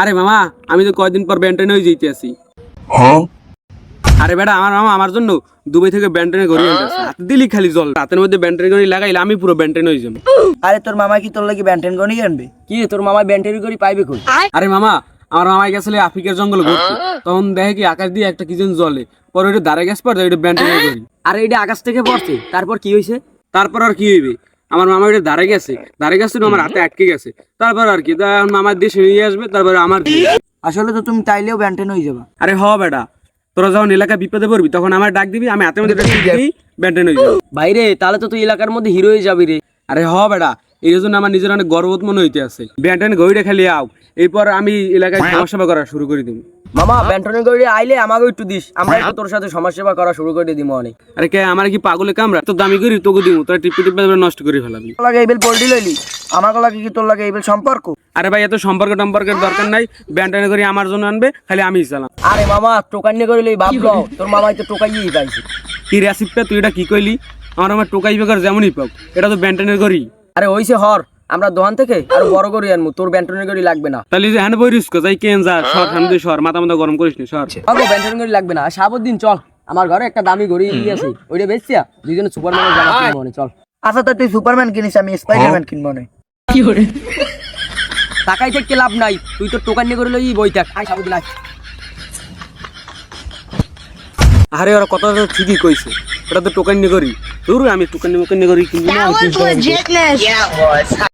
আরে মামা আমি তো কয়েকদিন পর ব্যান্টেনে হয়ে যেতে আসি। আরে বেটা আমার মামা আমার জন্য দুবাই থেকে ব্যান্টেনে ঘড়ি আনতেছে, হাতে দিলি খালি জল, রাতের মধ্যে ব্যান্টেনে ঘড়ি লাগাইলে আমি পুরো ব্যান্টেন হয়ে যাবো। আরে তোর মামা কি তোর লাগি ব্যান্টেন গনি আনবে? কি রে, তোর মামা ব্যান্টেরি করে পাইবে কই? আরে মামা আমার মামাই গেছিল আফ্রিকার জঙ্গল ঘুরতে, তখন দেখে কি আকাশ দিয়ে একটা কি যেন জলে, পরে ওইটা দাঁড়ে গেছে পর ওইটা ব্যান্টেনে ঘড়ি। আরে এটা আকাশ থেকে পড়ছে, তারপর কি হয়েছে? তারপর আর কি হইবে, আমার মামা ওইটা দাঁড়ে গেছে আমার হাতে আটকে গেছে, তারপর আর কি মামার দেশে নিয়ে আসবে, তারপরে আমার দিয়ে। আসলে তো তুমি তাইলেও ব্যান্টেন হয়ে যাবা। আরে হ বেটা, তোরা যখন এলাকায় বিপদে পড়বি তখন আমার ডাক দিবি, আমি হাতের মধ্যে ব্যান্টেন হয়ে যাবো। ভাইরে তাহলে তো তুই এলাকার মধ্যে হিরো হয়ে যাবি রে। আরে হ বেটা, এই জন্য আমার নিজের অনেক গর্ববোধ মনে হইতে আছে। ব্যান্টেন ঘড়িটা খালি আও, এরপর আমি এলাকায় সমাজসেবা করা শুরু করে দিব। মামা ব্যান্টনের করে আইলে আমাকে একটু দিস, আমরা একটু তোর সাথে সমাজসেবা করা শুরু করে দিব অনেক। আরে কে আমার কি পাগলে কামরা, তো দামি করি তোকে দিব, তোরা টিপে টিপে নষ্ট করে ফেলাবি। তোর লাগে এইবেল পোল্ট্রি লইলি, আমার লাগে কি তোর লাগে এইবেল সম্পর্ক? আরে ভাই এত সম্পর্ক টম্পর্কের দরকার নাই, ব্যান্টেন ঘড়ি আমার জন্য আনবে, খালি আমি চালাম। আরে মামা টোকাইনে করিলে ভাবলো তোর মামাই তো টোকাইয়েই পাইছে। কি রেসিপিটা তুই এটা কি কইলি? আমার টোকাই বেকার যেমনই পাও, এটা তো ব্যান্টেনের ঘড়ি। আরে ওইসে হর, আমরা দোকান থেকে আরো বড় করে আনবো, তোর ব্যান্টনের গড়ি লাগবে না। তাহলে যে হ্যান্ড বই রিস্ক যাই কেন যা সর, সামনে সর, মাথা মাথা গরম করিস নি, সর। বাবু ব্যান্টনের গড়ি লাগবে না, সাবদিন চল আমার ঘরে একটা দামি ঘড়ি আছে, ওইটা বেচছিয়া দুইজনে সুপারম্যানের জামা কিনবো নে, চল। আচ্ছা তো তুই সুপারম্যান কিনিস, আমি স্পাইডারম্যান কিনবো না। টাকাই থেকে লাভ নাই, তুই তো টোকাইনে করে লই বই থাক, আই সাবদিন আয়। আরে ওরা কথা তো ঠিকই কইছে, ওটা তো টোকান নিয়ে করি, ধরু আমি টোকান নিয়ে করি কিনবি না।